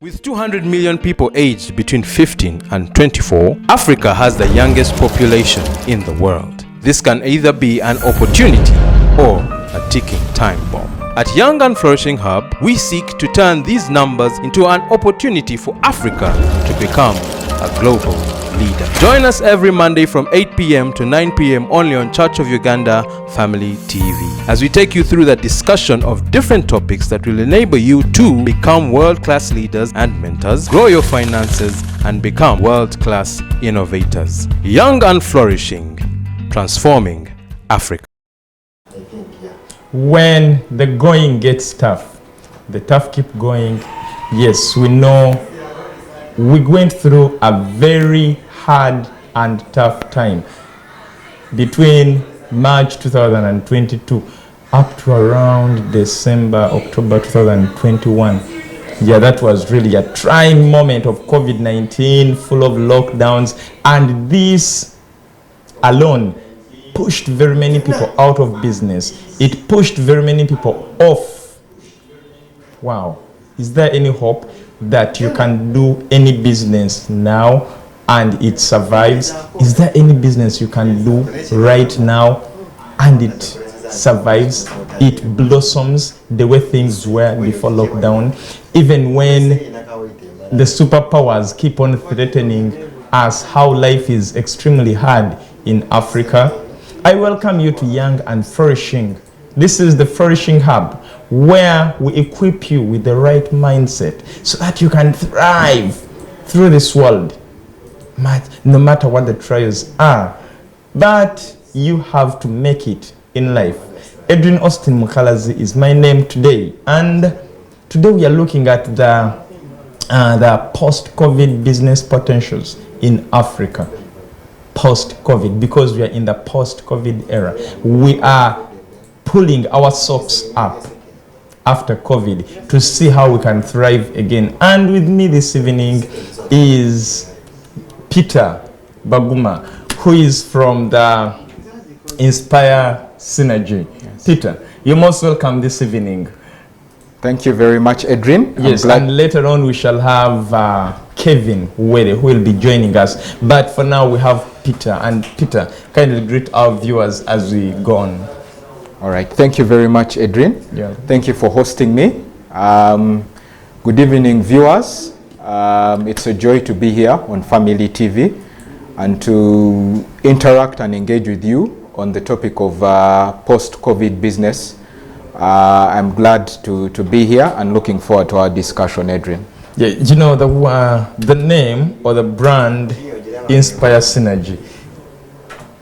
With 200 million people aged between 15 and 24, Africa has the youngest population in the world. This can either be an opportunity or a ticking time bomb. At Young and Flourishing Hub, we seek to turn these numbers into an opportunity for Africa to become a global leader. Join us every Monday from 8 p.m. to 9 p.m. only on Church of Uganda Family TV, as we take you through the discussion of different topics that will enable you to become world-class leaders and mentors, grow your finances, and become world-class innovators. Young and Flourishing, transforming Africa. When the going gets tough, the tough keep going. Yes, we know we went through a very hard and tough time between March 2022 up to around December, October 2021. Yeah, that was really a trying moment of COVID-19, full of lockdowns, and this alone pushed very many people out of business. It pushed very many people off. Wow. Is there any hope that you can do any business now and it survives? Is there any business you can do right now and it survives? It blossoms the way things were before lockdown, even when the superpowers keep on threatening us how life is extremely hard in Africa. I welcome you to Young and Flourishing. This is the Flourishing Hub, where we equip you with the right mindset so that you can thrive through this world, no matter what the trials are. But you have to make it in life. Edwin Austin Mukalazi is my name today, and today we are looking at the post-COVID business potentials in Africa. Post-COVID, because we are in the post-COVID era. We are pulling our socks up after COVID to see how we can thrive again. And with me this evening is Peter Baguma, who is from the Inspire Synergy. Yes. Peter, you're most welcome this evening. Thank you very much, Edrin. Yes, and later on we shall have Kevin Wede, who will be joining us. But for now we have Peter. And Peter, kindly greet our viewers as we go on. All right. Thank you very much, Edrin. Yeah. Thank you for hosting me. Good evening, viewers. It's a joy to be here on Family TV and to interact and engage with you on the topic of post-COVID business. I'm glad to be here and looking forward to our discussion, Edrin. Yeah, you know, the name or the brand Inspire Synergy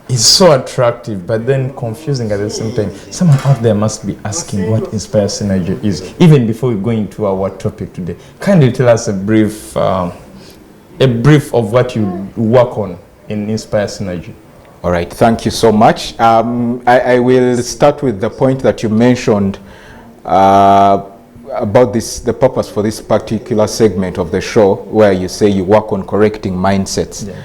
is so attractive, but then confusing at the same time. Someone out there must be asking what Inspire Synergy is. Even before we go into our topic today, kindly tell us a brief of what you work on in Inspire Synergy. All right, thank you so much. I will start with the point that you mentioned about the purpose for this particular segment of the show, where you say you work on correcting mindsets. Yes.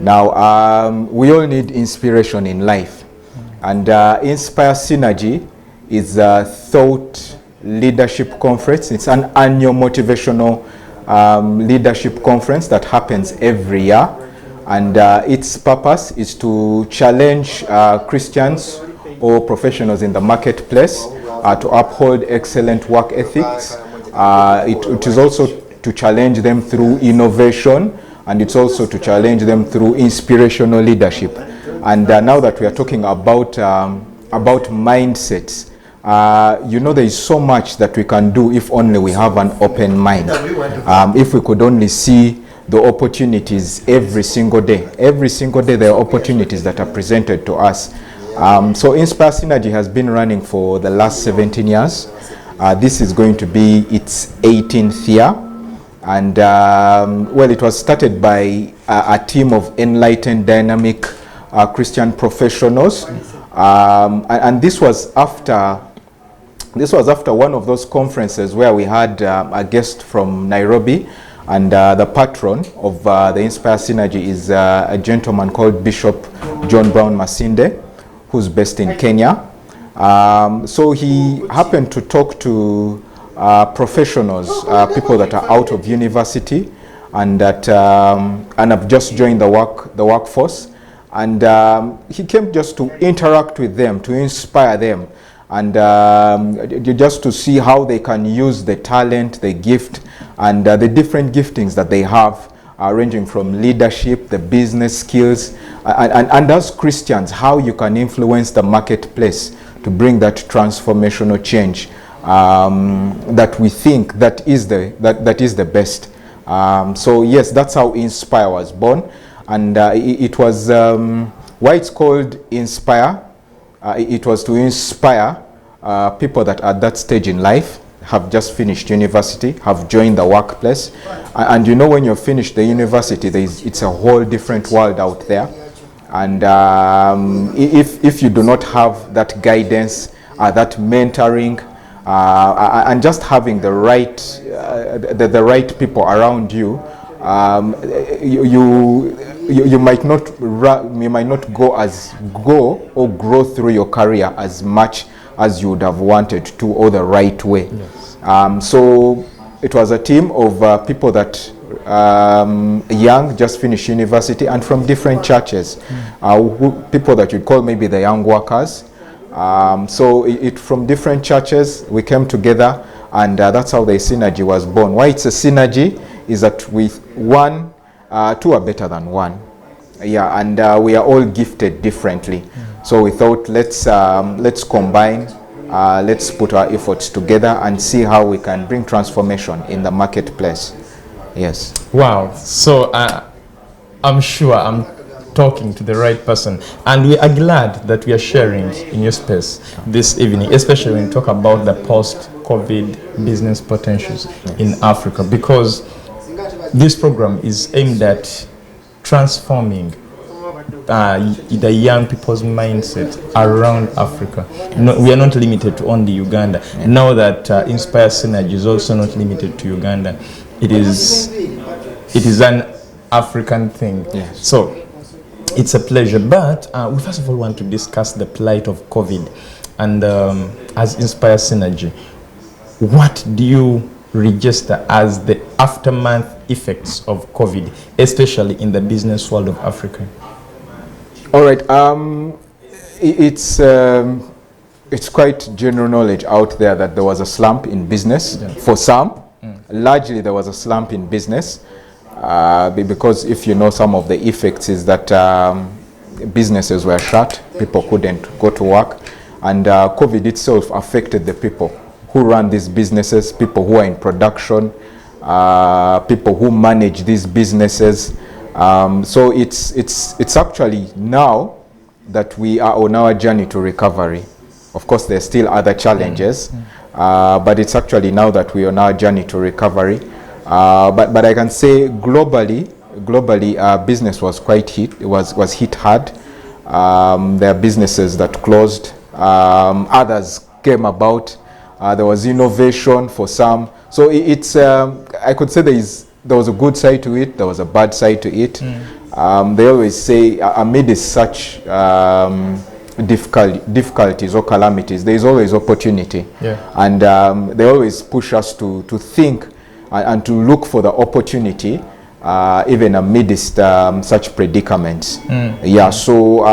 Now, we all need inspiration in life, and Inspire Synergy is a thought leadership conference. It's an annual motivational leadership conference that happens every year, and its purpose is to challenge Christians or professionals in the marketplace to uphold excellent work ethics. It is also to challenge them through innovation, and it's also to challenge them through inspirational leadership. And now that we are talking about mindsets, you know, there is so much that we can do if only we have an open mind. If we could only see the opportunities every single day. Every single day there are opportunities that are presented to us. So Inspire Synergy has been running for the last 17 years. This is going to be its 18th year. And well, it was started by a team of enlightened, dynamic Christian professionals. And this was after one of those conferences where we had a guest from Nairobi. And the patron of the Inspire Synergy is a gentleman called Bishop John Brown Masinde, who's based in Kenya. So he happened to talk to professionals, people that are out of university and that and have just joined the workforce. And he came just to interact with them, to inspire them, and just to see how they can use the talent, the gift, and the different giftings that they have, ranging from leadership, the business skills, and as Christians, how you can influence the marketplace to bring that transformational change that we think that is the best. So yes, that's how Inspire was born, and it was why it's called Inspire. It was to inspire people that are at that stage in life, have just finished university, have joined the workplace, and you know, when you've finished the university, it's a whole different world out there, and if you do not have that guidance, that mentoring, and just having the right people around you, you might not go or grow through your career as much as you would have wanted to, or the right way. Yes. So it was a team of people that young, just finished university, and from different churches, people that you'd call maybe the young workers. So from different churches we came together, and that's how the synergy was born. Why it's a synergy is that with one, two are better than one. Yeah, and we are all gifted differently. So we thought, let's combine, let's put our efforts together and see how we can bring transformation in the marketplace. Yes. Wow. So I'm sure I'm talking to the right person, and we are glad that we are sharing in your space this evening, especially when you talk about the post-COVID business potentials in Africa, because this program is aimed at transforming the young people's mindset around Africa. No, we are not limited to only Uganda. Now that Inspire Synergy is also not limited to Uganda, it is an African thing. Yes. So it's a pleasure, but we first of all want to discuss the plight of COVID, and as Inspire Synergy, what do you register as the aftermath effects of COVID, especially in the business world of Africa? All right. It's quite general knowledge out there that there was a slump in business. Yeah. For some, largely there was a slump in business, because if you know, some of the effects is that businesses were shut, people couldn't go to work, and COVID itself affected the people who run these businesses, people who are in production, people who manage these businesses. So it's actually now that we are on our journey to recovery. Of course, there's still other challenges, but it's actually now that we are on our journey to recovery. But I can say globally, business was quite hit. It was hit hard. There are businesses that closed. Others came about. There was innovation for some. So it's I could say there was a good side to it, there was a bad side to it. They always say amid such difficulties or calamities, there is always opportunity. Yeah. And they always push us to think and to look for the opportunity, even amidst such predicaments. Yeah, so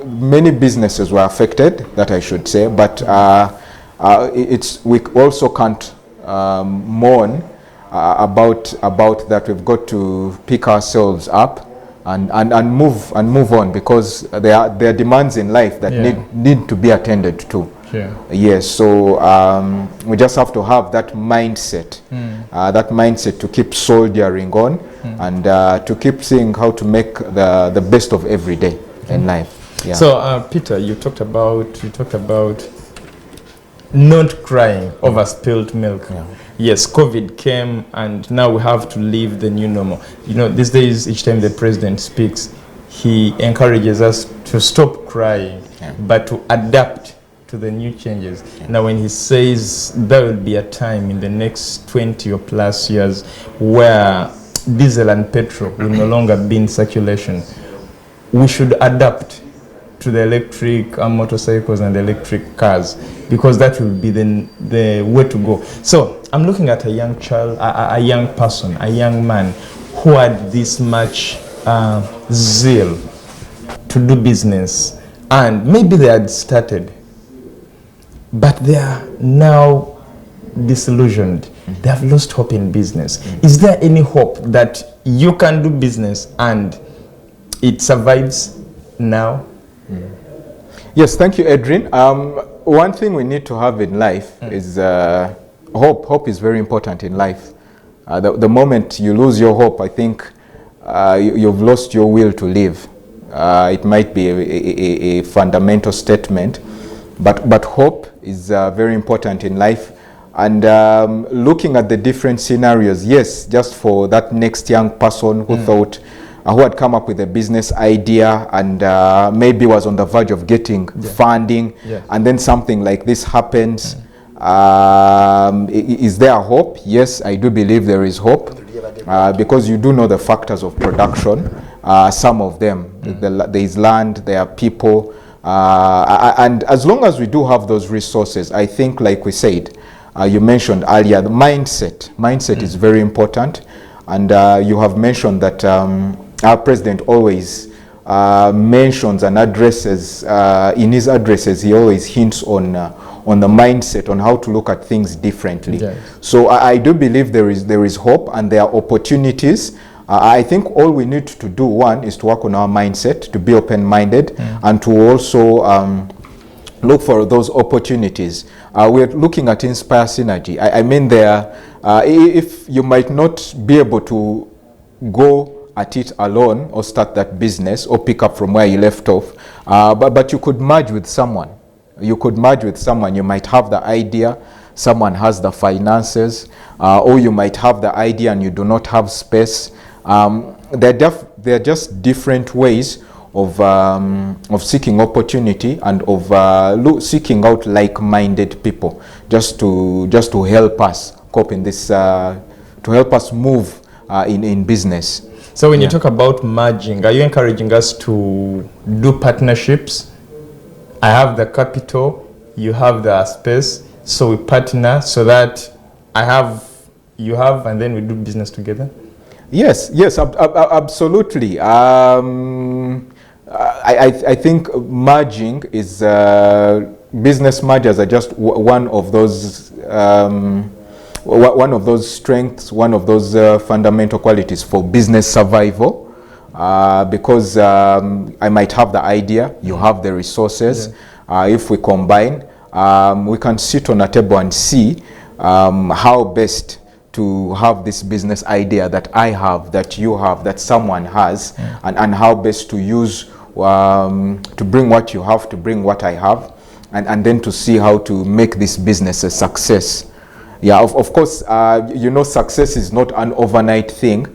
many businesses were affected, that I should say, but we also can't mourn about that. We've got to pick ourselves up and move on, because there are demands in life that need to be attended to. Yeah. Yes, so we just have to have that mindset, to keep soldiering on, and to keep seeing how to make the best of every day in life. Yeah. So Peter, you talked about not crying over spilled milk. Yeah. Yes, COVID came, and now we have to live the new normal. You know, these days, each time the president speaks, he encourages us to stop crying, but to adapt to the new changes. Yeah. Now, when he says there will be a time in the next 20 or plus years where diesel and petrol will no longer be in circulation, we should adapt to the electric motorcycles and electric cars, because that will be the way to go. So I'm looking at a young child, a young person, a young man who had this much zeal to do business, and maybe they had started, but they are now disillusioned. They have lost hope in business. Is there any hope that you can do business and it survives now? Yes, thank you, Edrin. One thing we need to have in life is hope. Hope is very important in life. The moment you lose your hope, I think you've lost your will to live. It might be a fundamental statement, but hope is very important in life. And looking at the different scenarios, yes, just for that next young person who thought, who had come up with a business idea and maybe was on the verge of getting funding, and then something like this happens. Is there hope? Yes, I do believe there is hope, because you do know the factors of production, some of them. There is land, there are people, and as long as we do have those resources, I think, like we said, you mentioned earlier, the mindset is very important. And you have mentioned that our president always mentions and addresses, in his addresses, he always hints on the mindset, on how to look at things differently. Yes. So I do believe there is hope and there are opportunities. I think all we need to do, one, is to work on our mindset, to be open-minded, and to also look for those opportunities. We're looking at Inspire Synergy. I mean, if you might not be able to go at it alone or start that business or pick up from where you left off, but you could merge with someone. You could merge with someone. You might have the idea, someone has the finances, or you might have the idea and you do not have space. They're just different ways of seeking opportunity and of seeking out like-minded people just to help us cope in this, to help us move in business. So when you talk about merging, are you encouraging us to do partnerships? I have the capital, you have the space, so we partner so that you have, and then we do business together? Yes, absolutely. I think merging is, business mergers are just one of those strengths, one of those fundamental qualities for business survival, because I might have the idea, you have the resources. If we combine, we can sit on a table and see how best to have this business idea that I have, that you have, that someone has, and how best to use, to bring what you have, to bring what I have, and then to see how to make this business a success. Yeah, of course, success is not an overnight thing.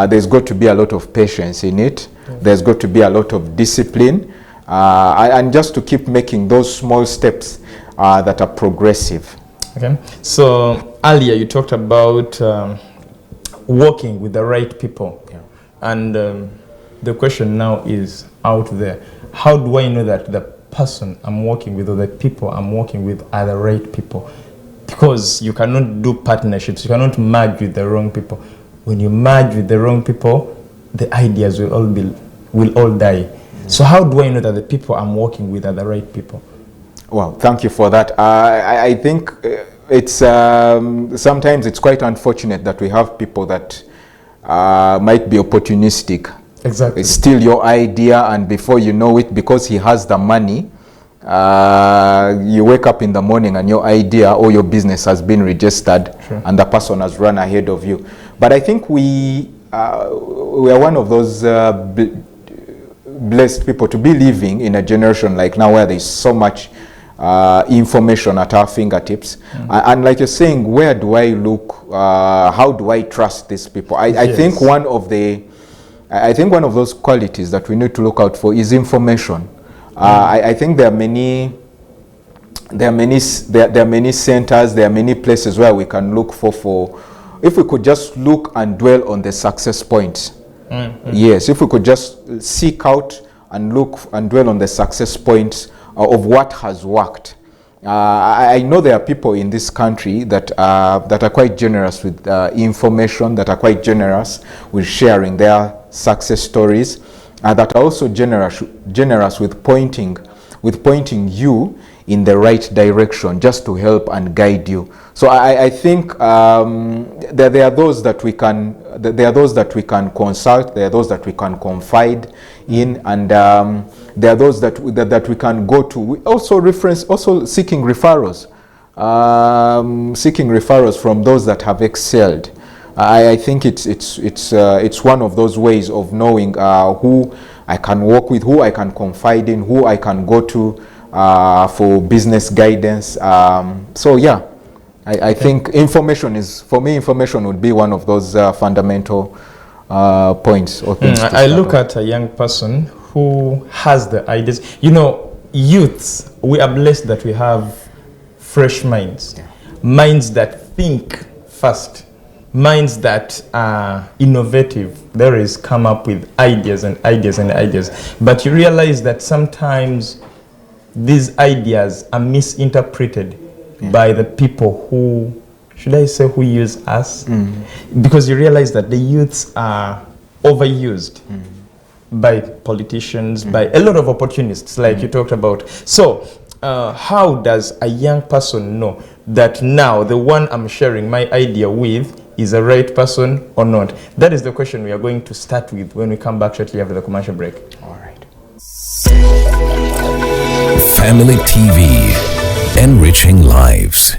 There's got to be a lot of patience in it. There's got to be a lot of discipline, and just to keep making those small steps that are progressive. Okay. So earlier you talked about working with the right people, and the question now is out there: how do I know that the person I'm working with or the people I'm working with are the right people? Because you cannot do partnerships, you cannot merge with the wrong people. When you merge with the wrong people, the ideas will all die. So how do I know that the people I'm working with are the right people? Well, thank you for that. I think it's sometimes it's quite unfortunate that we have people that might be opportunistic. Exactly. It's still your idea, and before you know it, because he has the money, you wake up in the morning and your idea or your business has been registered, and the person has run ahead of you. But I think we are one of those blessed people to be living in a generation like now where there's so much information at our fingertips, and like you're saying, where do I look? How do I trust these people? I think one of those qualities that we need to look out for is information. I think there are many centers, there are many places where we can look for if we could just look and dwell on the success points. Yes, if we could just seek out and look and dwell on the success points of what has worked. I know there are people in this country that are quite generous with information, that are quite generous with sharing their success stories, that are also generous with pointing you in the right direction, just to help and guide you. So I think there are those that we can consult, there are those that we can confide in, and there are those that we can go to. We also seeking referrals, from those that have excelled. I think it's one of those ways of knowing who I can work with, who I can confide in, who I can go to for business guidance. So yeah, I think information would be one of those fundamental points or things. I look at a young person who has the ideas. You know, youths, we are blessed that we have fresh minds, minds that think fast, minds that are innovative. There is come up with ideas and ideas and ideas. But you realize that sometimes these ideas are misinterpreted by the people who, should I say, who use us? Because you realize that the youths are overused by politicians, by a lot of opportunists, like you talked about. So how does a young person know that now the one I'm sharing my idea with is a right person or not? That is the question we are going to start with when we come back shortly after the commercial break. All right. Family TV, enriching lives.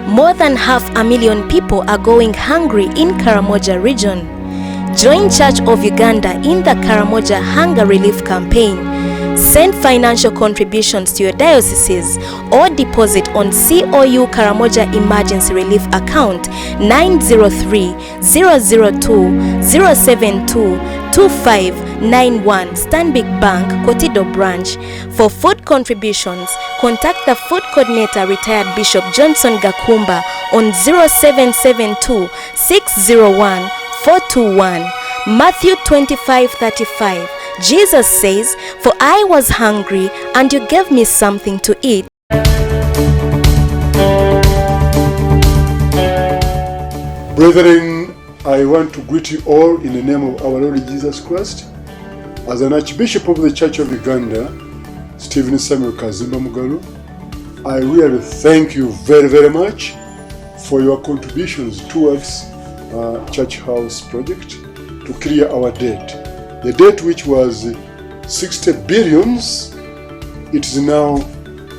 More than 500,000 people are going hungry in Karamoja region. Join Church of Uganda in the Karamoja Hunger Relief Campaign. Send financial contributions to your dioceses or deposit on COU Karamoja Emergency Relief Account 903-002-072-2591 Stanbic Bank, Kotido Branch. For food contributions, contact the Food Coordinator, Retired Bishop Johnson Gakumba on 0772-601-421. Matthew 25:35. Jesus says, "For I was hungry, and you gave me something to eat." Brethren, I want to greet you all in the name of our Lord Jesus Christ. As an Archbishop of the Church of Uganda, Stephen Samuel Kazimba Mugalu, I really thank you very, very much for your contributions towards Church House project to clear our debt. The debt, which was 60 billions, it is now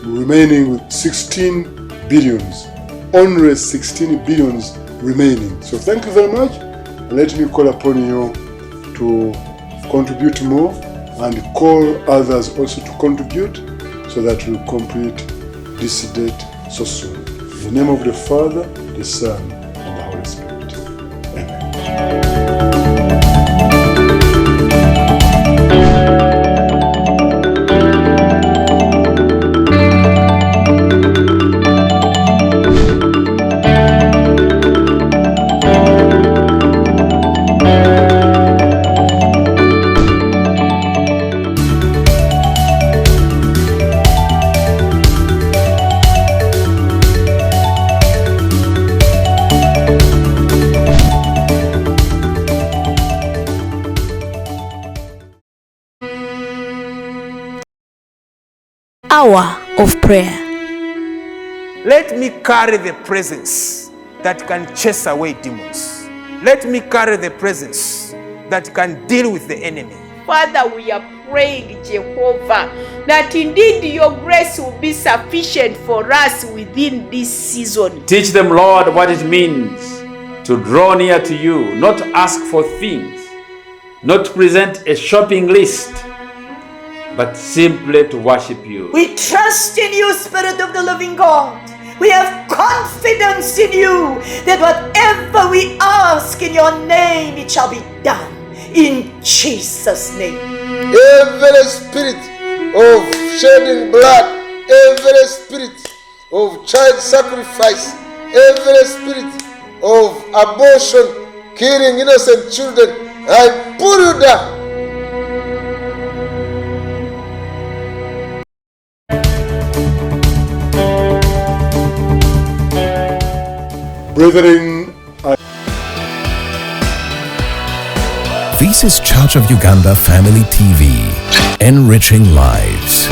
remaining with 16 billions. Only 16 billions remaining. So thank you very much. Let me call upon you to contribute more and call others also to contribute so that we complete this debt so soon. In the name of the Father, the Son, and the Holy Spirit. Amen. Hour of prayer. Let me carry the presence that can chase away demons. Let me carry the presence that can deal with the enemy. Father, we are praying, Jehovah, that indeed your grace will be sufficient for us within this season. Teach them, Lord, what it means to draw near to you, not ask for things, not present a shopping list, but simply to worship you. We trust in you, Spirit of the living God. We have confidence in you that whatever we ask in your name, it shall be done. In Jesus' name. Every spirit of shedding blood, every spirit of child sacrifice, every spirit of abortion, killing innocent children, I pull you down. Brethren, This is Church of Uganda Family TV, enriching lives.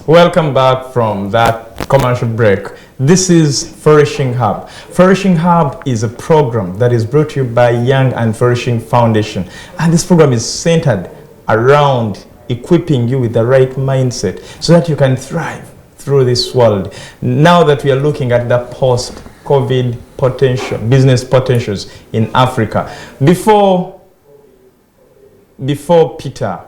Welcome back from that commercial break. This is Flourishing Hub. Flourishing Hub is a program that is brought to you by Young and Flourishing Foundation. And this program is centered around equipping you with the right mindset so that you can thrive through this world. Now that we are looking at the post-COVID potential, business potentials in Africa, before Peter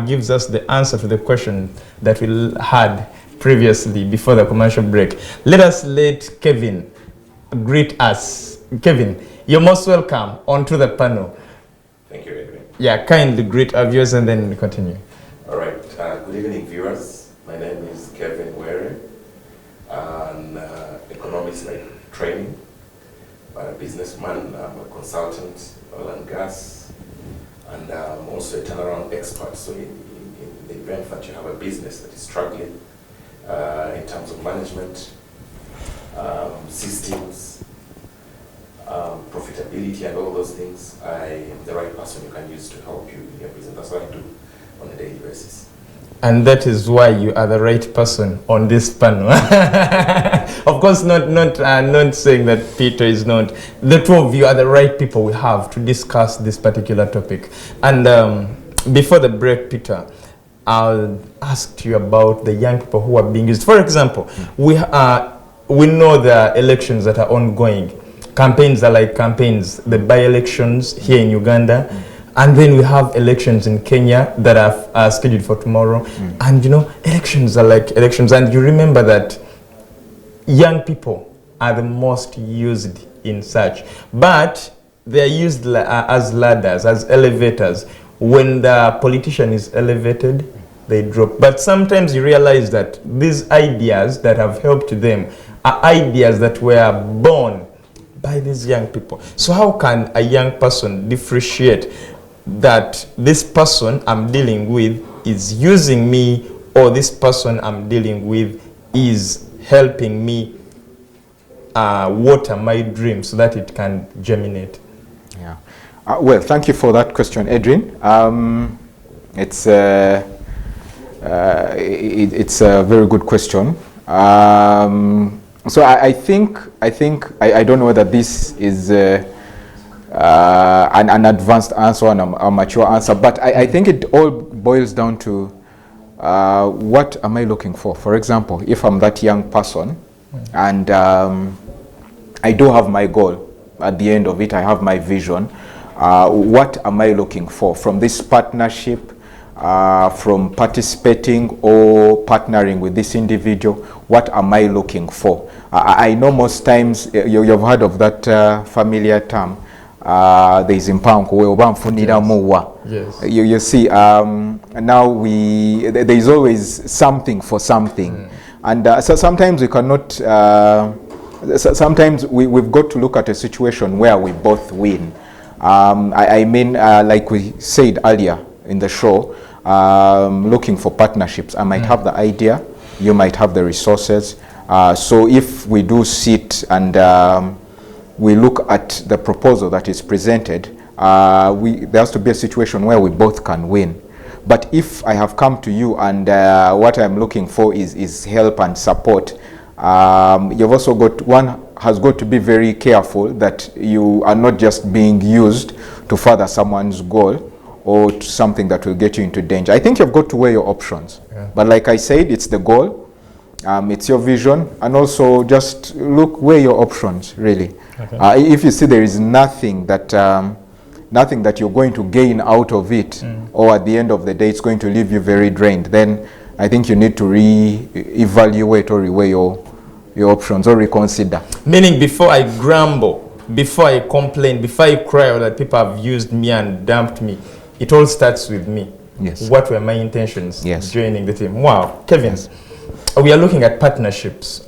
gives us the answer to the question that we had previously before the commercial break, let Kevin greet us. Kevin, you're most welcome onto the panel. Thank you, Edwin. Yeah, kindly greet our viewers and then we continue. All right. Good evening, viewers. My name is Kevin Were, an economist by training, a businessman, I'm a consultant, oil and gas, and I'm also a turnaround expert. So in the event that you have a business that is struggling in terms of management, systems, profitability and all those things, I am the right person you can use to help you in your business. That's what I do on a daily basis. And that is why you are the right person on this panel. Of course, not saying that Peter is not. The two of you are the right people we have to discuss this particular topic. And before the break, Peter, I'll ask you about the young people who are being used. For example, we know the elections that are ongoing. Campaigns are like campaigns, the by-elections here in Uganda. And then we have elections in Kenya that are scheduled for tomorrow. And you know, elections are like elections. And you remember that young people are the most used in such. But they're used as ladders, as elevators. When the politician is elevated, they drop. But sometimes you realize that these ideas that have helped them are ideas that were born by these young people. So how can a young person differentiate that this person I'm dealing with is using me, or this person I'm dealing with is helping me water my dream so that it can germinate? Yeah. Well, thank you for that question, Edwin. It's a very good question. So I think I don't know whether this is an advanced answer and a mature answer, but I think it all boils down to what am I looking for? For example, if I'm that young person and I do have my goal, at the end of it I have my vision, what am I looking for from this partnership, from participating or partnering with this individual? What am I looking for? I know most times you've heard of that familiar term, there's impanko. Yes. You see, now there's always something for something. And so sometimes we cannot, sometimes we've got to look at a situation where we both win. I mean, like we said earlier in the show, looking for partnerships. I might have the idea, you might have the resources. So if we do sit and we look at the proposal that is presented, there has to be a situation where we both can win. But if I have come to you and what I'm looking for is help and support, you've also one has got to be very careful that you are not just being used to further someone's goal or to something that will get you into danger. I think you've got to weigh your options. Yeah. But like I said, it's the goal, it's your vision, and also just weigh your options, really. Okay. If you see there is nothing that you're going to gain out of it, or at the end of the day it's going to leave you very drained, then I think you need to re-evaluate or reweigh your options or reconsider. Meaning before I grumble before I complain, before I cry that people have used me and dumped me, it all starts with me. Yes. What were my intentions Yes. joining the team? Wow, Kevin, Yes. we are looking at partnerships.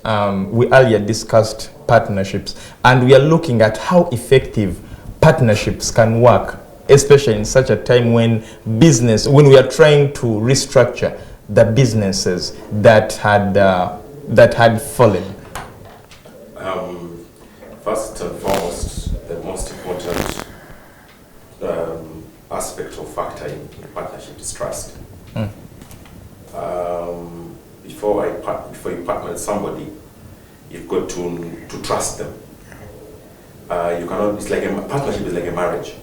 We earlier discussed partnerships, and we are looking at how effective partnerships can work, especially in such a time when we are trying to restructure the businesses that had fallen. First and foremost, the most important aspect or factor in partnership is trust. Before you partner with somebody, you've got to trust them. You cannot. It's like a partnership is like a marriage.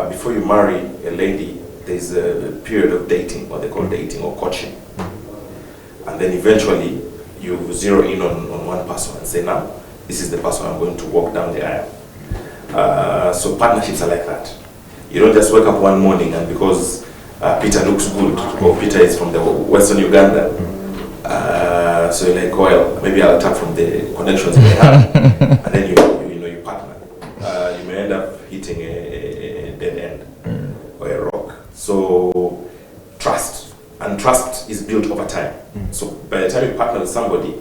Before you marry a lady, there's a period of dating, what they call dating or courtship, and then eventually you zero in on one person and say, now this is the person I'm going to walk down the aisle. So partnerships are like that. You don't just wake up one morning and because Peter looks good or Peter is from the Western Uganda, so you're like, well, maybe I'll tap from the connections you may have, and then you partner. You may end up hitting a dead end or a rock. So trust, and trust is built over time. So by the time you partner with somebody,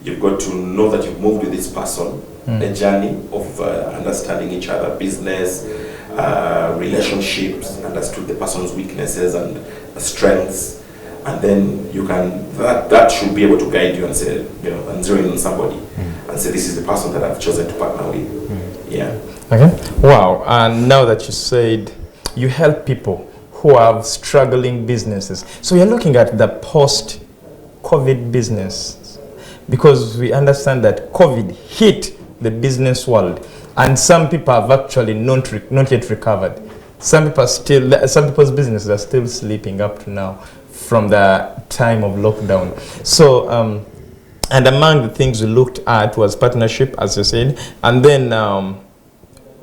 you've got to know that you've moved with this person a journey of understanding each other, business, relationships, understood the person's weaknesses and strengths, and then you can that should be able to guide you and say, and zero in on somebody and say, this is the person that I've chosen to partner with. Yeah. Okay. Wow. And now that you said you help people who have struggling businesses, so you're looking at the post-COVID business, because we understand that COVID hit the business world, and some people have actually not yet recovered. Some people's businesses are still sleeping up to now from the time of lockdown. So, and among the things we looked at was partnership, as you said, and then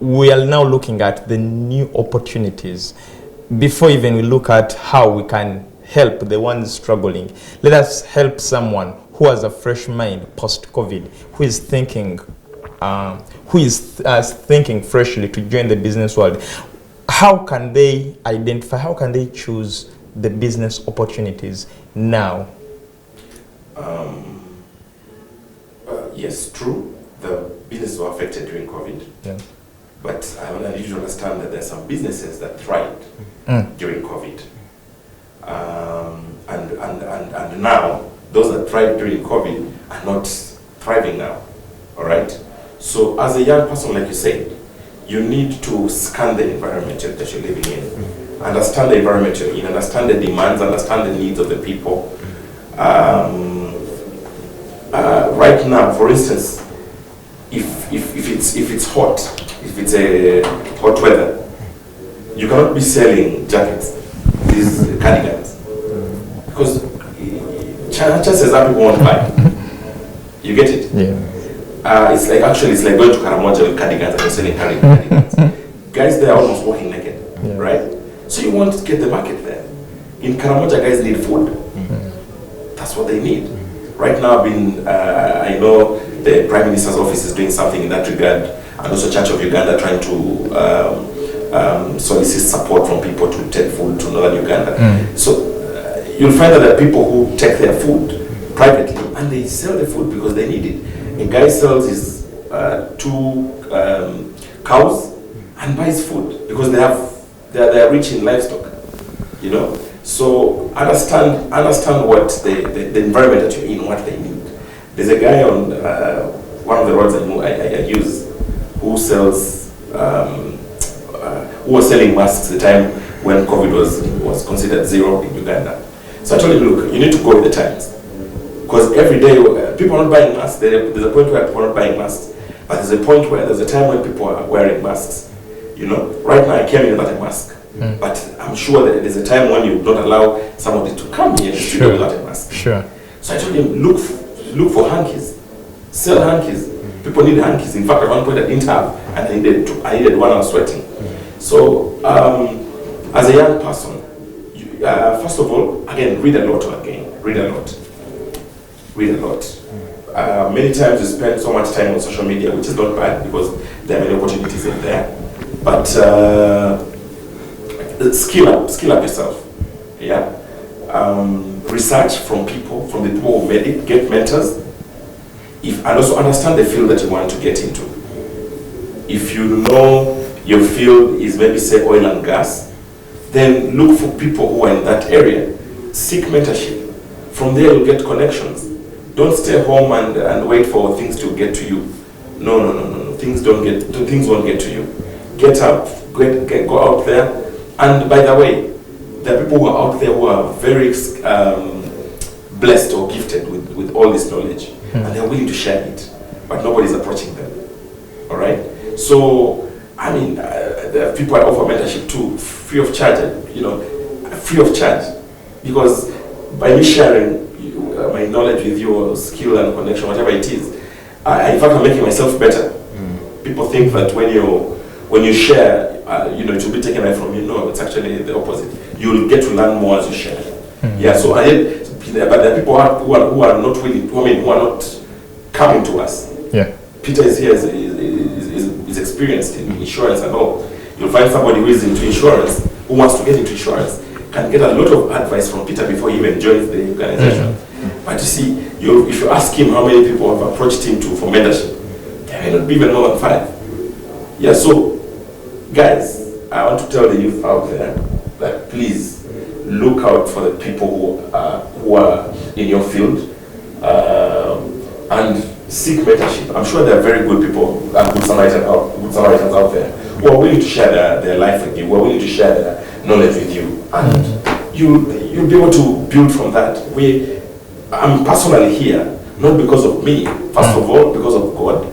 we are now looking at the new opportunities. Before even we look at how we can help the ones struggling, let us help someone who has a fresh mind post-COVID, who is thinking freshly to join the business world. How can they identify, how can they choose the business opportunities now? Yes, true. The businesses were affected during COVID. Yeah. But I want you to understand that there are some businesses that thrived during COVID. And now, those that thrived during COVID are not thriving now. All right? So as a young person, like you said, you need to scan the environment that you're living in. Understand the environment you're in, understand the demands, understand the needs of the people. Right now, for instance, if it's hot, if it's a hot weather, you cannot be selling jackets, these cardigans, because chances are people won't buy. You get it? Yeah. It's like going to Karamoja with cardigans and you're selling cardigans. Guys, they're almost walking naked, right? So you want to get the market there. In Karamoja, guys need food. That's what they need. Right now, I know the Prime Minister's office is doing something in that regard, and also Church of Uganda trying to solicit support from people to take food to northern Uganda. So you'll find that there are people who take their food privately and they sell the food because they need it. A guy sells his 2 cows and buys food because they are rich in livestock, So understand what the environment that you're in, what they need. There's a guy on one of the roads I use who sells who was selling masks at the time when COVID was considered zero in Uganda. So I told him, look, you need to go with the times. Because every day, people are not buying masks. There's a point where people are not buying masks. But there's a time when people are wearing masks. Right now I came in without a mask. But I'm sure that there's a time when you don't allow somebody to come here without a mask. Sure. So I told him, look for hankies. Sell hankies. People need hankies. In fact, at one point I didn't have, and I needed one. I was sweating. So as a young person, first of all, again, read a lot. Read a lot. Many times we spend so much time on social media, which is not bad because there are many opportunities in there. But skill up yourself. Yeah. Research from people, from the people who made it, get mentors, and also understand the field that you want to get into. If you know your field is maybe say oil and gas, then look for people who are in that area. Seek mentorship. From there you'll get connections. Don't stay home and wait for things to get to you. No. Things won't get to you. Get up, go out there. And by the way, there are people who are out there who are very blessed or gifted with all this knowledge, and they're willing to share it, but nobody's approaching them. All right? So, I mean, there are people I offer mentorship to free of charge, free of charge, because by me sharing my knowledge with you, or skill and connection, whatever it is, in fact, I'm making myself better. People think that when you share, it will be taken away from you. No, it's actually the opposite. You'll get to learn more as you share. Yeah. So but there are people who are not willing. Who are not coming to us. Yeah. Peter is here. Is experienced in insurance and all. You'll find somebody who is into insurance, who wants to get into insurance, can get a lot of advice from Peter before he even joins the organization. But you see, if you ask him how many people have approached him for mentorship, there may not be even more than 5. Yeah, so guys, I want to tell the youth out there that please look out for the people who are in your field and seek mentorship. I'm sure there are very good people, good Samaritans out there who are willing to share their life with you, who are willing to share their knowledge with you, and you'll be able to build from that. I'm personally here, not because of me, first of all, because of God.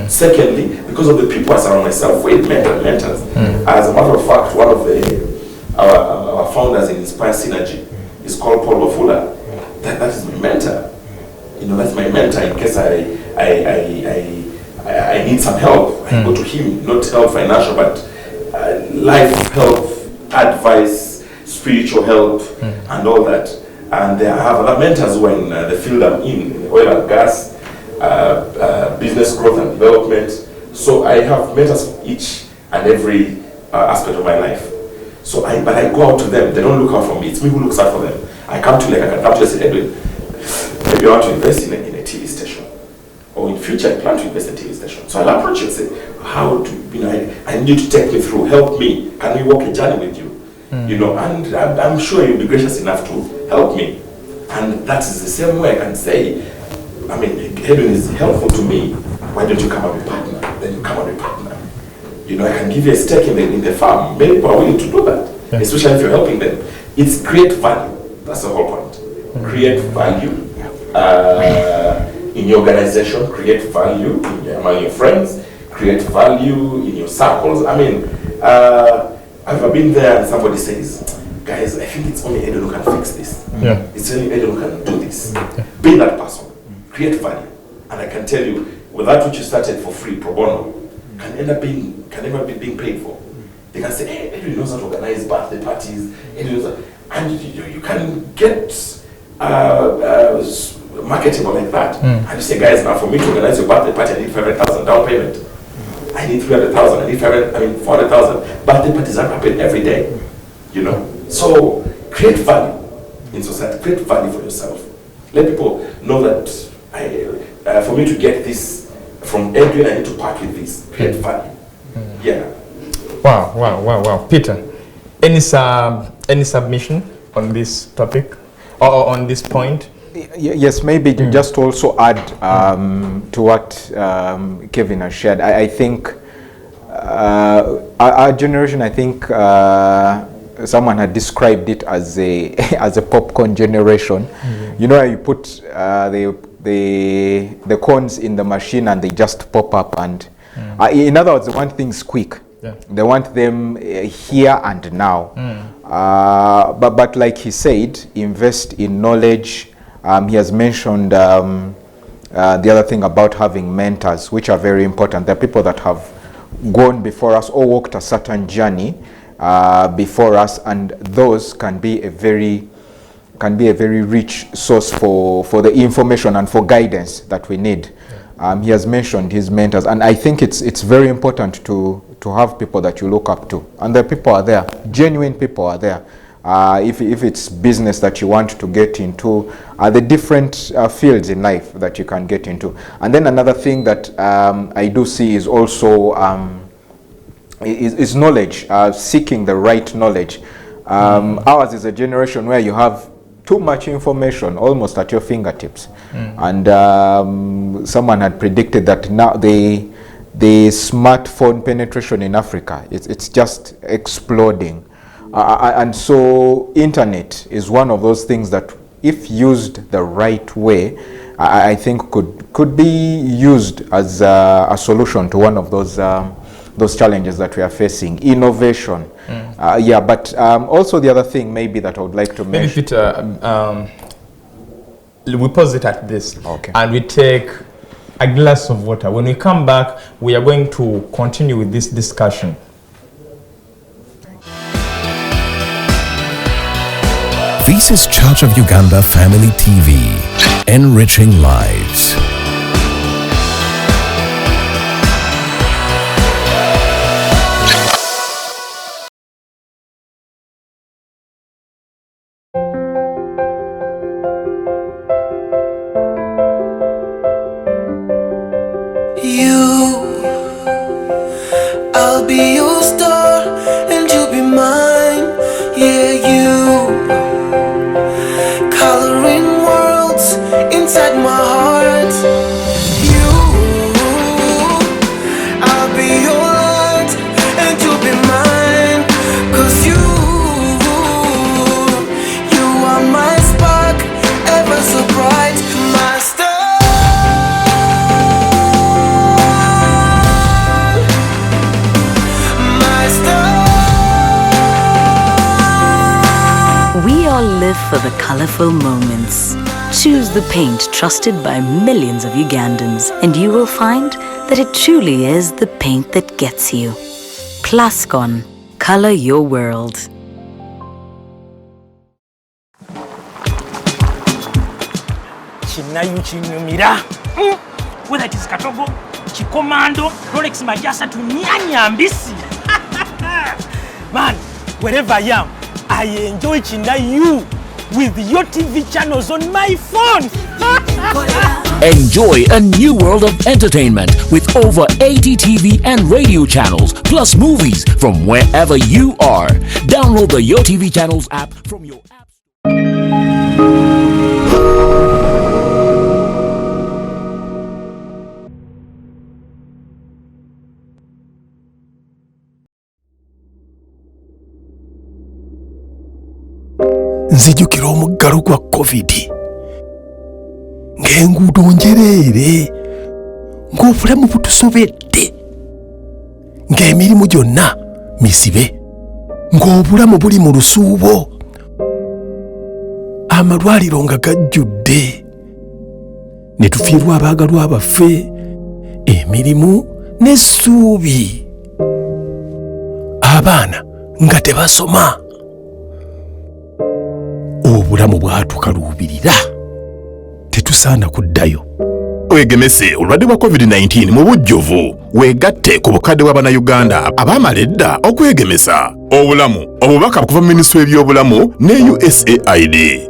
Secondly, because of the people I surround myself with, mentors. As a matter of fact, one of our founders in Inspire Synergy is called Paul Wafula. That is my mentor. That's my mentor in case I need some help. I go to him, not help financial, but life help, advice, spiritual help, and all that. And I have other mentors who are in the field I'm in, oil and gas, business growth and development. So I have mentors for each and every aspect of my life. But I go out to them. They don't look out for me. It's me who looks out for them. I can come to you and say, Edwin, maybe I want to invest in a TV station. Or in future, I plan to invest in a TV station. So I'll approach you and say, I need you to take me through, help me. Can we walk a journey with you? And I'm sure you'll be gracious enough to help me. And that is the same way I can say, Edwin is helpful to me. Why don't you come and be partner? Then you come and be partner. I can give you a stake in the farm. Many people are willing to do that, especially if you're helping them. It's create value. That's the whole point. Create value in your organization, create value among your friends, create value in your circles. I've ever been there and somebody says, guys, I think it's only Edwin who can fix this. It's only Edwin who can do this. Be that person. Create value. And I can tell you, with that which you started for free, pro bono, can never be being paid for. They can say, hey, Edwin knows how to organize birthday parties, and you can get marketable like that. And you say, guys, now for me to organize your birthday party, I need 500,000 down payment. I need 300,000, I need 400,000. Birthday parties are happening every day. So create value in society, create value for yourself. Let people know that for me to get this from Edwin, I need to part with this. Create value. Yeah. Wow. Peter, any submission on this topic or on this point? Yes, maybe just to also add to what Kevin has shared. I think our generation, I think someone had described it as a popcorn generation. You put the corns in the machine and they just pop up, and in other words, they want things quick. They want them here and now. But like he said, invest in knowledge. He has mentioned the other thing about having mentors, which are very important. There are people that have gone before us or walked a certain journey before us, and those can be a very be a very rich source for the information and for guidance that we need. He has mentioned his mentors, and I think it's very important to have people that you look up to, and the people are there, genuine people are there. If it's business that you want to get into, the different fields in life that you can get into. And then another thing that I do see is also is knowledge, seeking the right knowledge. Ours is a generation where you have too much information almost at your fingertips. And someone had predicted that now the smartphone penetration in Africa, it's just exploding. And so internet is one of those things that, if used the right way, I think could be used as a solution to one of those challenges that we are facing. Innovation. Yeah, but also the other thing maybe that I would like to mention. Peter, we pause it at this, okay, and we take a glass of water. When we come back, we are going to continue with this discussion. This is Church of Uganda Family TV, enriching lives. I'll be your star and you'll be mine. Yeah, you coloring worlds inside my heart. You, I'll be your light and you'll be mine. 'Cause you are my spark, ever so bright, my star. We all live for the colorful moments. Choose the paint trusted by millions of Ugandans, and you will find that it truly is the paint that gets you. Plascon, color your world. Chinayu chinyumira. Whether it is Katogo, Chikomando, Rolex Majasa to Nyanyambisi. Man, wherever I am, I enjoy Chinayu with your TV channels on my phone. Enjoy a new world of entertainment with over 80 TV and radio channels, plus movies from wherever you are. Download the Yo TV Channels app from your app store. Nzijukira omuggalo gwa COVID ng'enguudo njereere, ng'obulamu butusobedde, ng'emirimu gyonna misibe, ng'obulamu buli mu lusuubo, amalwaliro nga gajjudde, ne tufiirwa abaagalwa baffe, emirimu n'essuubi, abaana nga tebasoma, obulamu bwatukaluubirira, tetusaana kuddayo. Wegemese olwadde bwa COVID-19 mu bujjuvu, weegatte ku bukadde bw'Abannayuganda abaamala edda okwegemesa. Obulamu, obubaka kuva mu Minisitule y'ebyobulamu ne USAID.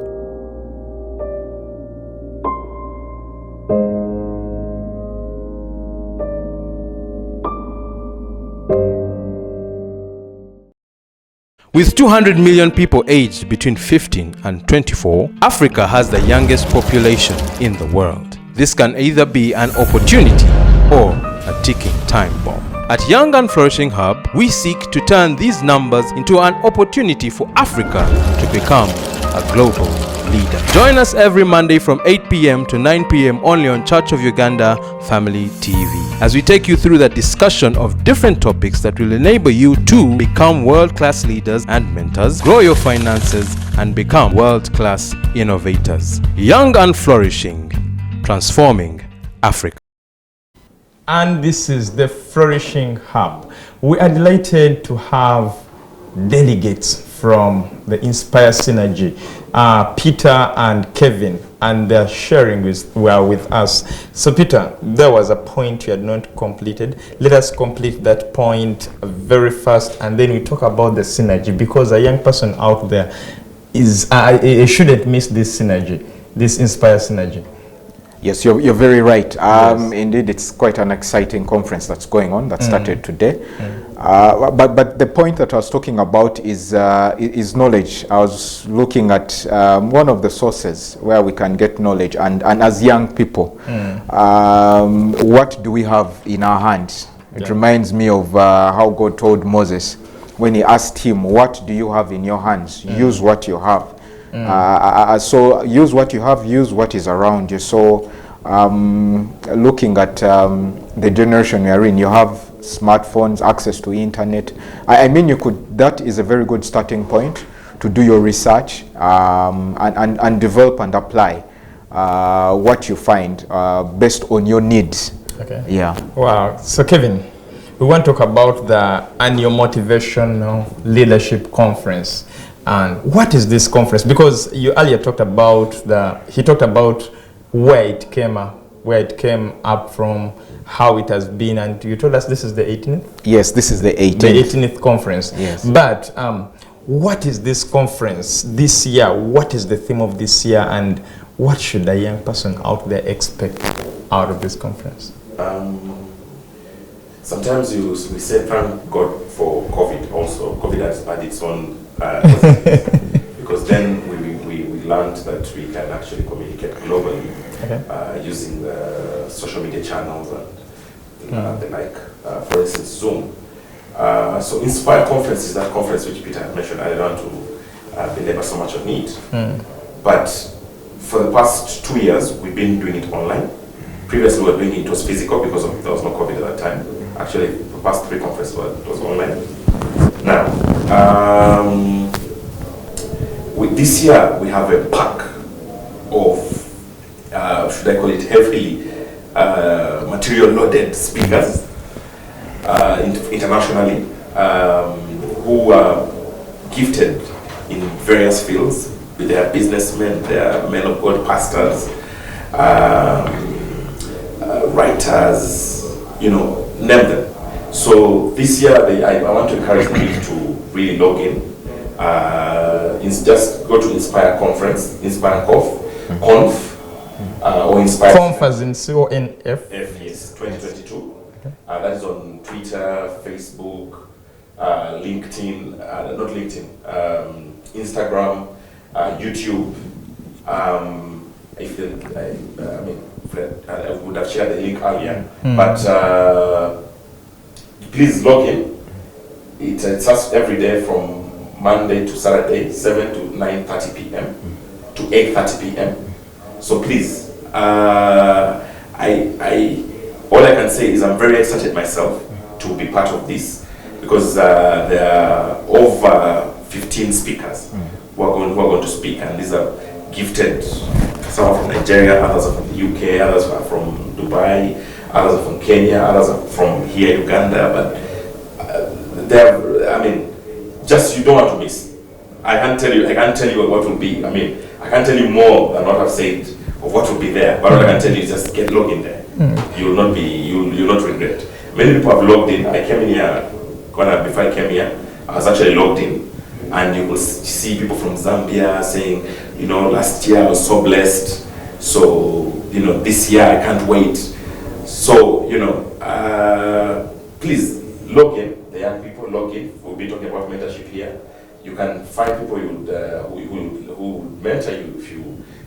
With 200 million people aged between 15 and 24, Africa has the youngest population in the world. This can either be an opportunity or a ticking time bomb. At Young and Flourishing Hub, we seek to turn these numbers into an opportunity for Africa to become a global leader. Join us every Monday from 8 p.m. to 9 p.m. only on Church of Uganda Family TV, as we take you through the discussion of different topics that will enable you to become world-class leaders and mentors, grow your finances, and become world-class innovators. Young and Flourishing, transforming Africa. And this is the Flourishing Hub. We are delighted to have delegates from the Inspire Synergy. Peter and Kevin, and their sharing were with us. So Peter, there was a point you had not completed. Let us complete that point very fast, and then we talk about the synergy, because a young person out there shouldn't miss this synergy, this Inspire Synergy. Yes, you're very right. Yes. Indeed, it's quite an exciting conference that's going on, that started today. But the point that I was talking about is knowledge. I was looking at one of the sources where we can get knowledge, and as young people, what do we have in our hands? It reminds me of how God told Moses when he asked him, what do you have in your hands? Use what you have. So use what you have, use what is around you. So looking at the generation we are in, you have smartphones, access to internet. I mean, that is a very good starting point to do your research and develop and apply what you find based on your needs. Okay. Yeah. Wow. So Kevin, we want to talk about the annual motivational leadership conference. And what is this conference? Because you earlier talked about where it came up from, how it has been, and you told us this is the 18th? Yes, this is the 18th. The 18th conference. Yes. But what is this conference this year? What is the theme of this year, and what should a young person out there expect out of this conference? Sometimes we say thank God for COVID also. COVID has had its own because then we learned that we can actually communicate globally using the social media channels and the like, for instance Zoom. So Inspire Conference is that conference which Peter had mentioned. I don't want to belabor so much on it, but for the past 2 years we've been doing it online. Previously we were doing it was physical because there was no COVID at that time. Actually the past 3 conferences it was online. Now, this year we have a pack of, should I call it heavily material-loaded speakers internationally who are gifted in various fields. They are businessmen, they are men of God, pastors, writers, name them. So this year, I want to encourage them to really log in. Just go to Inspire Conference, Inspire Conf, or Inspire. Conf as in C-O-N-F? Yes, 2022. That is on Twitter, Facebook, LinkedIn, not LinkedIn, Instagram, YouTube. I would have shared the link earlier, but please log in. It starts every day from Monday to Saturday, 7 to 9:30 p.m. to 8:30 p.m. So please, all I can say is I'm very excited myself to be part of this, because there are over 15 speakers who are going to speak, and these are gifted. Some are from Nigeria, others are from the UK, others are from Dubai, others are from Kenya, others are from here, Uganda, but just you don't want to miss. I can't tell you what will be. I can't tell you more than what I've said of what will be there, but all I can tell you is just get logged in there. You'll not regret. Many people have logged in. I came in here, before I came here, I was actually logged in, and you will see people from Zambia saying, last year I was so blessed, so this year I can't wait. So please log in. The young people log in. We'll be talking about mentorship here. You can find people who would mentor you if you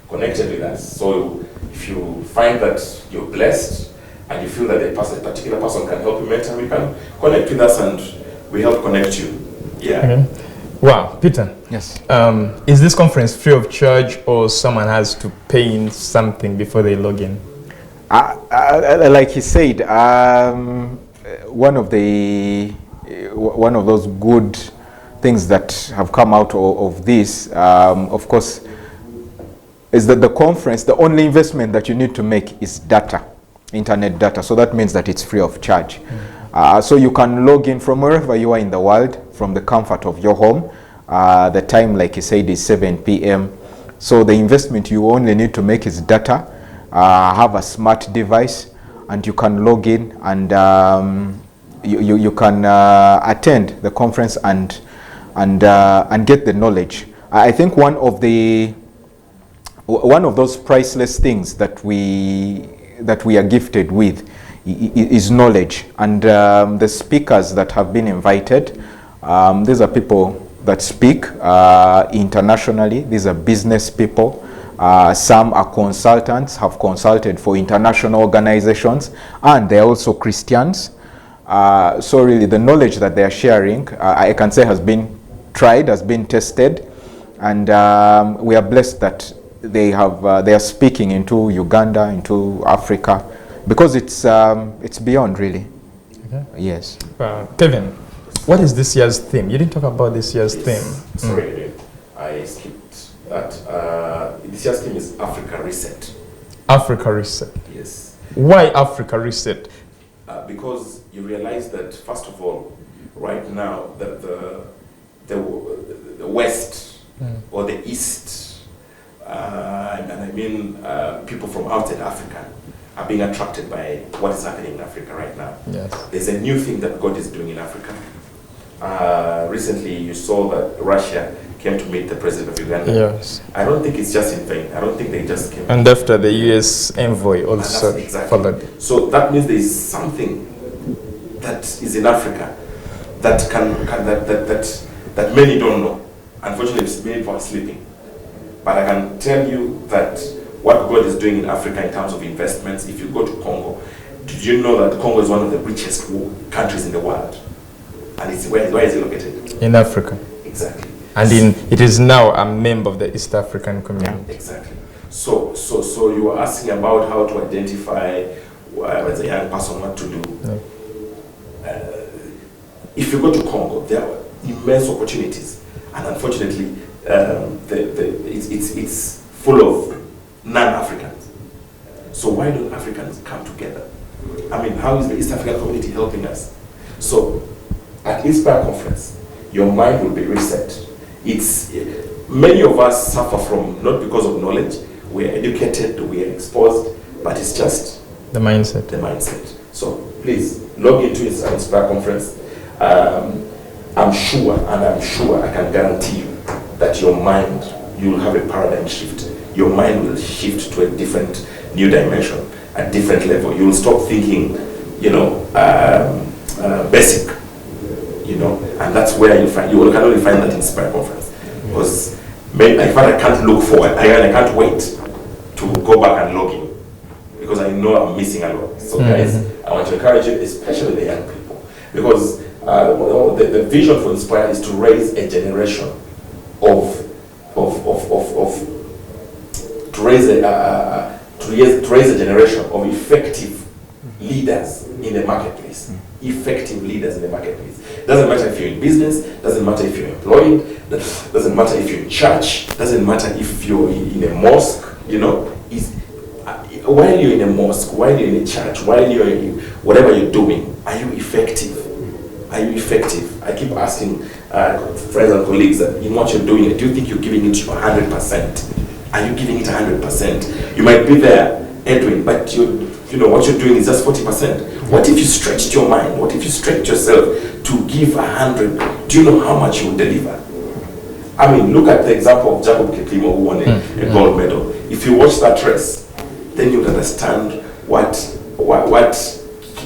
connected with us. So if you find that you're blessed and you feel that a particular person can help you mentor, we can connect with us and we help connect you. Yeah. Okay. Wow, Peter. Yes. Is this conference free of charge, or someone has to pay in something before they log in? Like he said, one of those good things that have come out of this, of course, is that the conference, the only investment that you need to make is data, internet data. So that means that it's free of charge. So you can log in from wherever you are in the world, from the comfort of your home, The time, like he said, is 7 p.m. So the investment you only need to make is data, have a smart device, and you can log in and you can attend the conference and get the knowledge. I think one of those priceless things that we are gifted with is knowledge. And the speakers that have been invited, these are people that speak internationally. These are business people. Some are consultants, have consulted for international organizations, and they're also Christians. So really the knowledge that they are sharing, I can say has been tried, has been tested, and we are blessed that they are speaking into Uganda, into Africa, because it's beyond really. Okay. Yes. Kevin, what is this year's theme? You didn't talk about this year's theme. Sorry, I skipped that. This year's theme is Africa Reset. Africa Reset. Yes. Why Africa Reset? Because you realize that, first of all, right now, the West or the East, and I mean people from outside Africa, are being attracted by what is happening in Africa right now. Yes. There's a new thing that God is doing in Africa. Recently, you saw that Russia came to meet the president of Uganda. Yes. I don't think it's just in vain. I don't think they just came. And after the US envoy also followed. So that means there is something that is in Africa that that many don't know. Unfortunately, many people are sleeping. But I can tell you that what God is doing in Africa in terms of investments, if you go to Congo, did you know that Congo is one of the richest countries in the world? And it's where is it located? In Africa. Exactly. And it is now a member of the East African community. Yeah, exactly. So you were asking about how to identify as a young person what to do. Yeah. If you go to Congo, there are immense opportunities, and unfortunately, it's full of non-Africans. So why don't Africans come together? I mean, how is the East African community helping us? So at Inspire Conference, your mind will be reset. Many of us suffer from, not because of knowledge, we're educated, we're exposed, but it's just the mindset. The mindset. So please log into Inspire Conference. I'm sure, I can guarantee you that your mind, you'll have a paradigm shift. Your mind will shift to a different, new dimension, a different level. You'll stop thinking, basic, and that's where you can only find that Inspire Conference. Because in fact, I can't look forward. I can't wait to go back and log in, because I know I'm missing a lot. So guys, I want to encourage you, especially the young people, because the vision for Inspire is to raise a generation to raise a generation of effective leaders in the marketplace. Effective leaders in the marketplace. Doesn't matter if you're in business, doesn't matter if you're employed, doesn't matter if you're in church, doesn't matter if you're in a mosque, while you're in a mosque, while you're in a church, while you're in whatever you're doing, are you effective? Are you effective? I keep asking friends and colleagues that in what you're doing, do you think you're giving it 100%? Are you giving it 100%? You might be there, Edwin, but what you're doing is just 40%. What if you stretched your mind? What if you stretched yourself to give 100? Do you know how much you will deliver? I mean, look at the example of Jacob Kiplimo, who won a gold medal. If you watch that race, then you understand what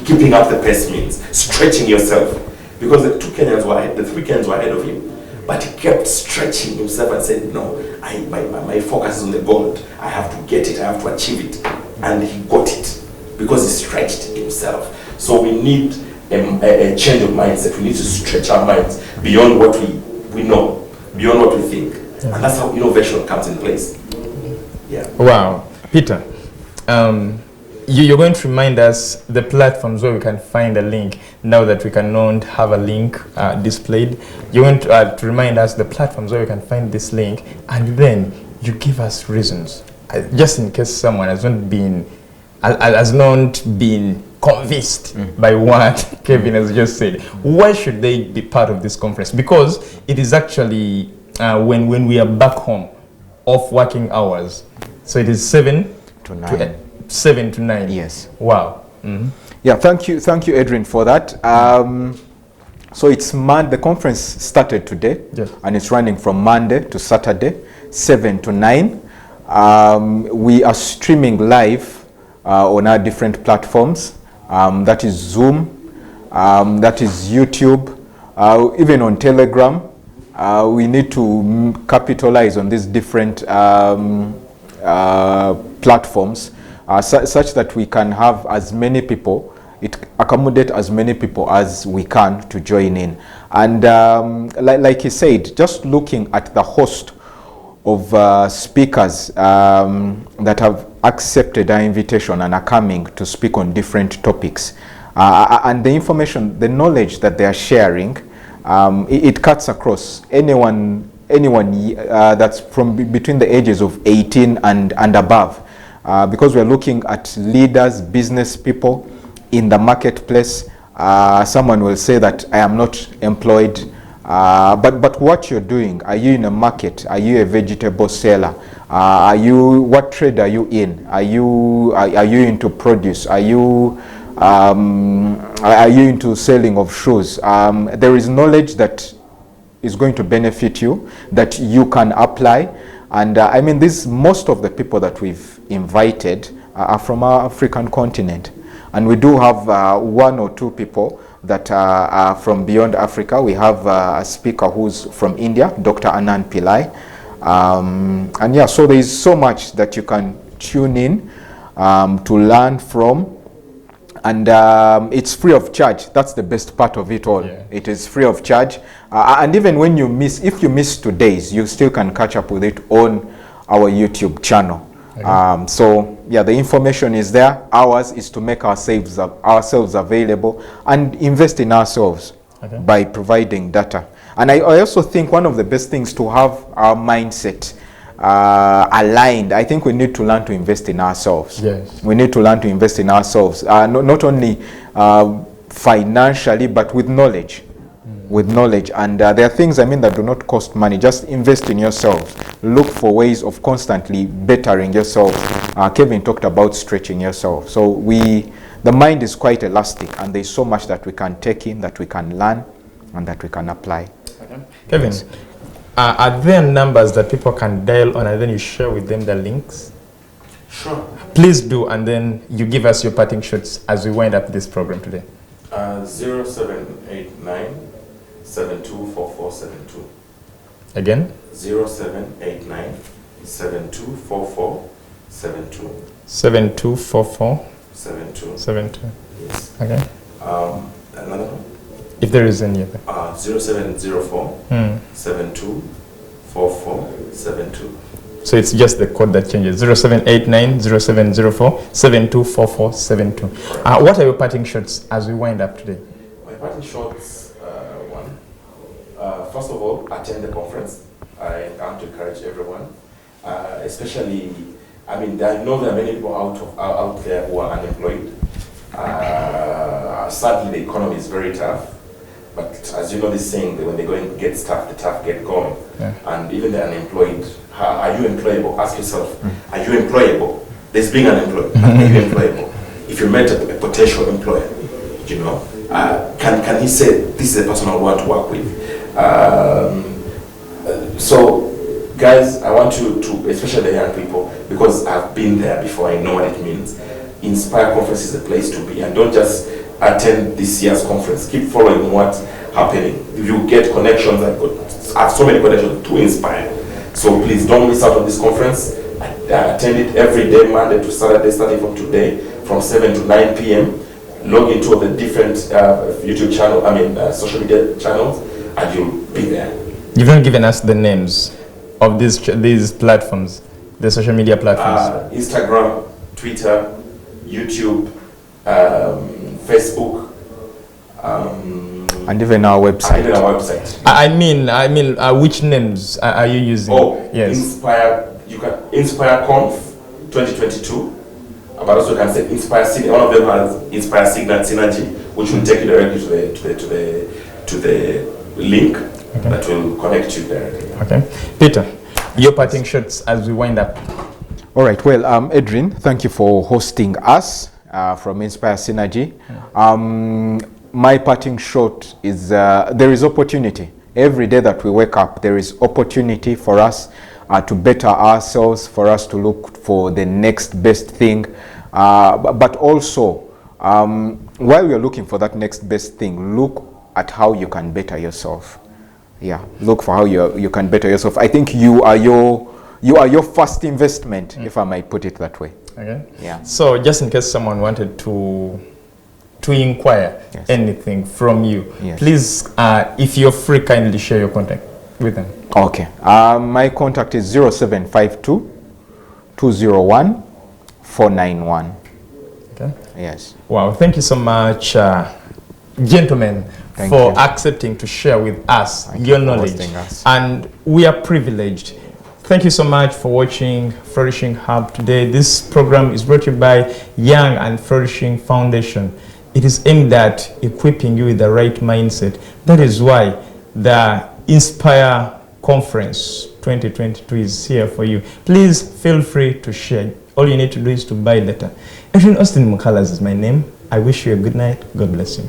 keeping up the pace means, stretching yourself. Because the three Kenyans were ahead of him. But he kept stretching himself and said, no, my focus is on the gold. I have to get it, I have to achieve it. And he got it because he stretched himself. So we need a change of mindset. We need to stretch our minds beyond what we know, beyond what we think. Yeah. And that's how innovation comes in place. Yeah. Wow. Peter, you're going to remind us the platforms where we can find a link now that we cannot have a link displayed. You're going to remind us the platforms where we can find this link, and then you give us reasons, just in case someone has not been convinced by what Kevin has just said. Why should they be part of this conference? Because it is actually when we are back home off working hours. So it is 7 to 9. 7 to 9. Yes. Wow. Yeah, thank you, Adrian, for that. So it's the conference started today, and it's running from Monday to Saturday, 7 to 9. We are streaming live on our different platforms. That is Zoom, that is YouTube, even on Telegram. We need to capitalize on these different platforms such that we can have as many people, accommodate as many people as we can to join in. And like he said, just looking at the host of speakers that have accepted our invitation and are coming to speak on different topics, and the information, the knowledge that they are sharing, it cuts across anyone that's from between the ages of 18 and above, because we're looking at leaders, business people in the marketplace. Someone will say that I am not employed, but what you're doing, are you in a market? Are you a vegetable seller? What trade are you in? Are you into produce? Are you into selling of shoes? There is knowledge that is going to benefit you, that you can apply. And I mean, most of the people that we've invited are from our African continent. And we do have 1 or 2 people that are from beyond Africa. We have a speaker who's from India, Dr. Anand Pillai. And yeah, so there is so much that you can tune in to learn from. And it's free of charge. That's the best part of it all. Yeah. It is free of charge. And even when you if you miss today's, you still can catch up with it on our YouTube channel. Okay. So yeah, the information is there. Ours is to make ourselves available and invest in ourselves by providing data. And I also think one of the best things to have our mindset aligned. I think we need to learn to invest in ourselves. Yes. We need to learn to invest in ourselves, not only financially, but with knowledge. With knowledge. And there are things, that do not cost money. Just invest in yourselves. Look for ways of constantly bettering yourself. Kevin talked about stretching yourself. So the mind is quite elastic, and there's so much that we can take in, that we can learn, and that we can apply. Kevin, are there numbers that people can dial on, and then you share with them the links? Sure. Please do, and then you give us your parting shots as we wind up this program today. 0789 724472. Again? 0789 724472. 7244 72. Yes. Okay. Another one? If there is any other. 0704 724472. So it's just the code that changes. 0789 0704 724472. What are your parting shots as we wind up today? My parting shots, first of all, attend the conference. I am to encourage everyone, especially, I know there are many people out there who are unemployed. Sadly, the economy is very tough. But as you know, this saying that when they go and get tough, the tough get going. Yeah. And even the unemployed, are you employable? Ask yourself, are you employable? There's being unemployed. Are you employable? If you met a potential employer, can he say, this is the person I want to work with? So, guys, I want you to, especially the young people, because I've been there before, I know what it means. Inspire Conference is a place to be, and don't just attend this year's conference. Keep following what's happening. If you get connections, I have so many connections to Inspire. So please don't miss out on this conference. Attend it every day, Monday to Saturday, starting from today, from 7 to 9 p.m. Log into the different YouTube channel, social media channels, and you'll be there. You've not given us the names of these platforms, the social media platforms. Instagram, Twitter, YouTube, Facebook, and even our website. I mean, which names are you using? Oh, yes. Inspire Conf 2022. but also can say Inspire Signal. One of them has Inspire Signal Synergy, which will take you directly to the link that will connect you directly. Okay, Peter, your parting shots as we wind up. All right. Well, Edrin, thank you for hosting us from Inspire Synergy. My parting shot is there is opportunity. Every day that we wake up, there is opportunity for us to better ourselves, for us to look for the next best thing. But also, while you're looking for that next best thing, look at how you can better yourself. Yeah, look for how you can better yourself. I think you are your first investment, if I might put it that way. Okay. Yeah. So just in case someone wanted to inquire anything from you, please, if you're free, kindly share your contact with them. Okay. My contact is 0752 201 491. Okay. Yes. Wow. Thank you so much, gentlemen, for accepting to share with us your knowledge. And we are privileged. Thank you so much for watching Flourishing Hub today. This program is brought to you by Young and Flourishing Foundation. It is aimed at equipping you with the right mindset. That is why the Inspire Conference 2022 is here for you. Please feel free to share. All you need to do is to buy letter. Adrian Austin Mukalas is my name. I wish you a good night. God bless you.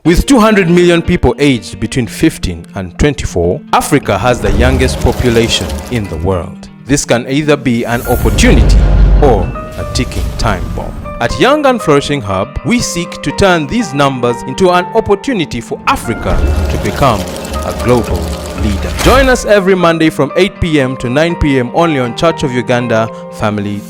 With 200 million people aged between 15 and 24, Africa has the youngest population in the world. This can either be an opportunity or a ticking time bomb. At Young and Flourishing Hub, we seek to turn these numbers into an opportunity for Africa to become a global leader. Join us every Monday from 8 p.m. to 9 p.m. only on Church of Uganda Family